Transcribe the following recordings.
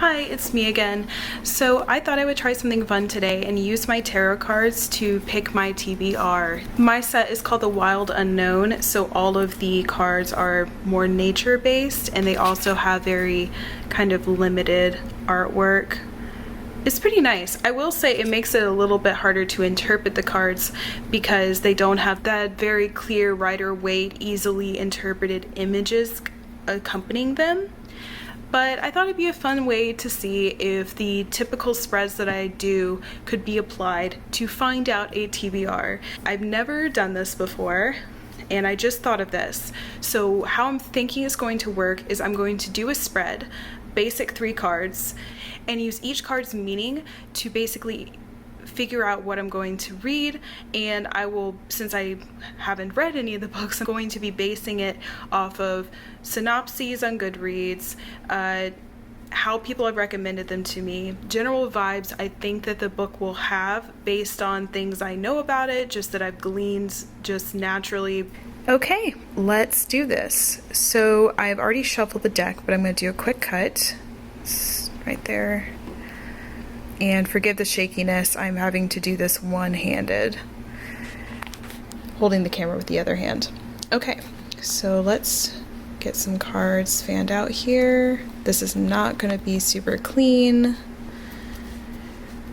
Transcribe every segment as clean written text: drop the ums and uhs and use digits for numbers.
Hi, it's me again. So I thought I would try something fun today and use my tarot cards to pick my TBR. My set is called the Wild Unknown, so all of the cards are more nature based and they also have very kind of limited artwork. It's pretty nice. I will say it makes it a little bit harder to interpret the cards because they don't have that very clear Rider-Waite, easily interpreted images accompanying them. But I thought it'd be a fun way to see if the typical spreads that I do could be applied to find out a TBR. I've never done this before, and I just thought of this. So how I'm thinking it's going to work is I'm going to do a spread, basic 3 cards, and use each card's meaning to basically figure out what I'm going to read. And I will, since I haven't read any of the books, I'm going to be basing it off of synopses on Goodreads, how people have recommended them to me, general vibes I think that the book will have based on things I know about it, just that I've gleaned just naturally. Okay, let's do this. So I've already shuffled the deck, but I'm going to do a quick cut. It's right there. And forgive the shakiness, I'm having to do this one-handed, holding the camera with the other hand. Okay, so let's get some cards fanned out here. This is not going to be super clean.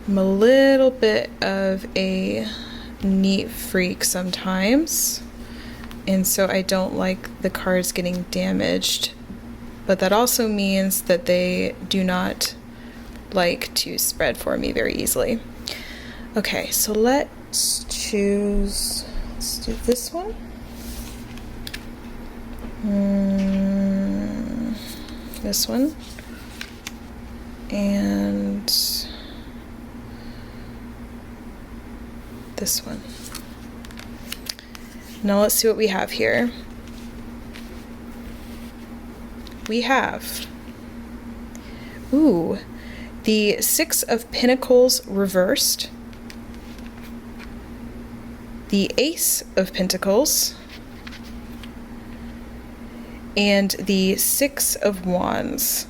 I'm a little bit of a neat freak sometimes, and so I don't like the cards getting damaged, but that also means that they do not like to spread for me very easily. Okay, so let's do this one. This one. And this one. Now let's see what we have here. We have, the 6 of Pentacles reversed, the Ace of Pentacles, and the 6 of Wands.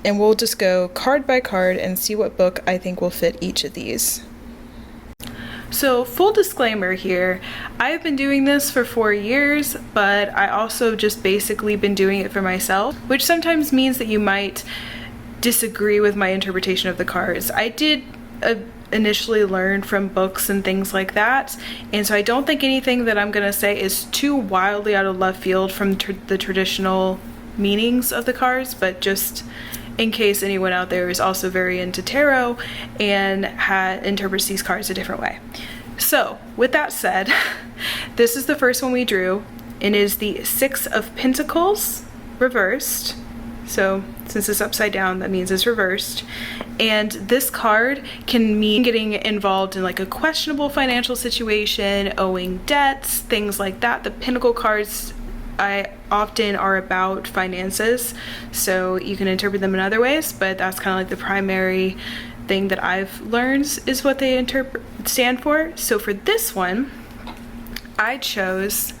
And we'll just go card by card and see what book I think will fit each of these. So full disclaimer here, I've been doing this for 4 years, but I also just basically been doing it for myself, which sometimes means that you might disagree with my interpretation of the cards. I did initially learn from books and things like that, and so I don't think anything that I'm gonna say is too wildly out of left field from the traditional meanings of the cards, but just in case anyone out there is also very into tarot and interprets these cards a different way. So with that said, this is the first one we drew, and is the 6 of Pentacles reversed. So since it's upside down, that means it's reversed. And this card can mean getting involved in like a questionable financial situation, owing debts, things like that. The Pentacle cards often are about finances, so you can interpret them in other ways, but that's kind of like the primary thing that I've learned is what they stand for. So for this one, I chose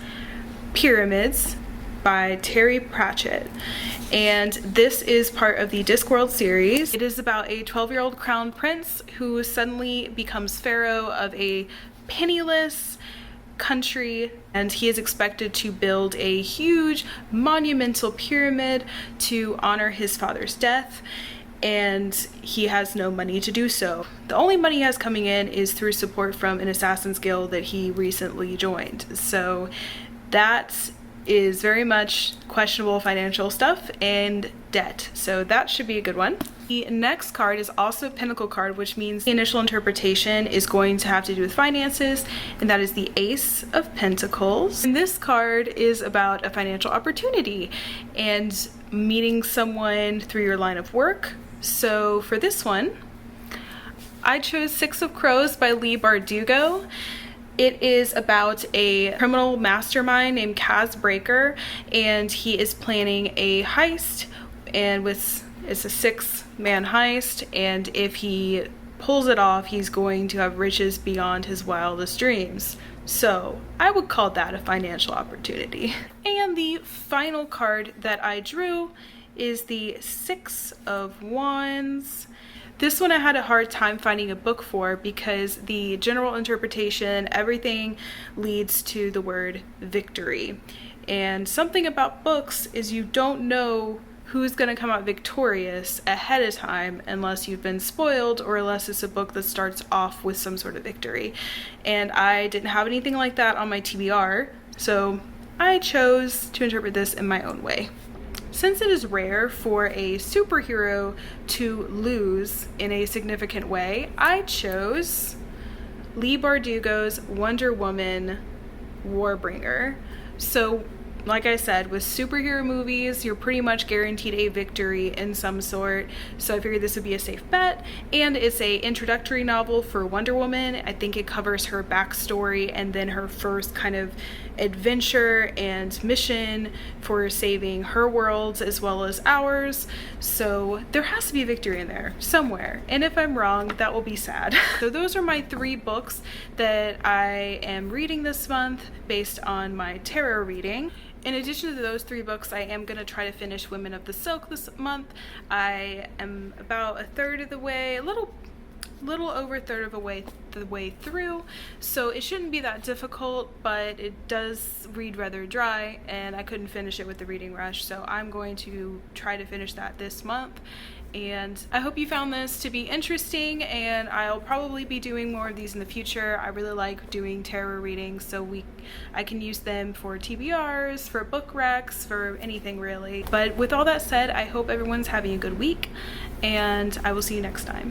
Pyramids by Terry Pratchett. And this is part of the Discworld series. It is about a 12-year-old crown prince who suddenly becomes pharaoh of a penniless country, and he is expected to build a huge monumental pyramid to honor his father's death, and he has no money to do so. The only money he has coming in is through support from an assassin's guild that he recently joined. So that is very much questionable financial stuff and debt. So that should be a good one. The next card is also a Pentacle card, which means the initial interpretation is going to have to do with finances, and that is the Ace of Pentacles. And this card is about a financial opportunity and meeting someone through your line of work. So for this one, I chose 6 of Crows by Leigh Bardugo. It is about a criminal mastermind named Kaz Breaker, and he is planning a heist, and it's a 6-man heist, and if he pulls it off, he's going to have riches beyond his wildest dreams. So I would call that a financial opportunity. And the final card that I drew is the Six of Wands. This one I had a hard time finding a book for because the general interpretation, everything leads to the word victory. And something about books is you don't know who's going to come out victorious ahead of time unless you've been spoiled or unless it's a book that starts off with some sort of victory. And I didn't have anything like that on my TBR, so I chose to interpret this in my own way. Since it is rare for a superhero to lose in a significant way, I chose Leigh Bardugo's Wonder Woman Warbringer. So, like I said, with superhero movies, you're pretty much guaranteed a victory in some sort. So I figured this would be a safe bet. And it's a introductory novel for Wonder Woman. I think it covers her backstory and then her first kind of adventure and mission for saving her worlds as well as ours. So there has to be a victory in there somewhere. And if I'm wrong, that will be sad. So those are my 3 books that I am reading this month based on my tarot reading. In addition to those 3 books, I am going to try to finish Women of the Silk this month. I am about a third of the way, a little over a third of the way through, so it shouldn't be that difficult, but it does read rather dry and I couldn't finish it with the reading rush, so I'm going to try to finish that this month. And I hope you found this to be interesting, and I'll probably be doing more of these in the future. I really like doing tarot readings, so I can use them for TBRs, for book recs, for anything really. But with all that said, I hope everyone's having a good week, and I will see you next time.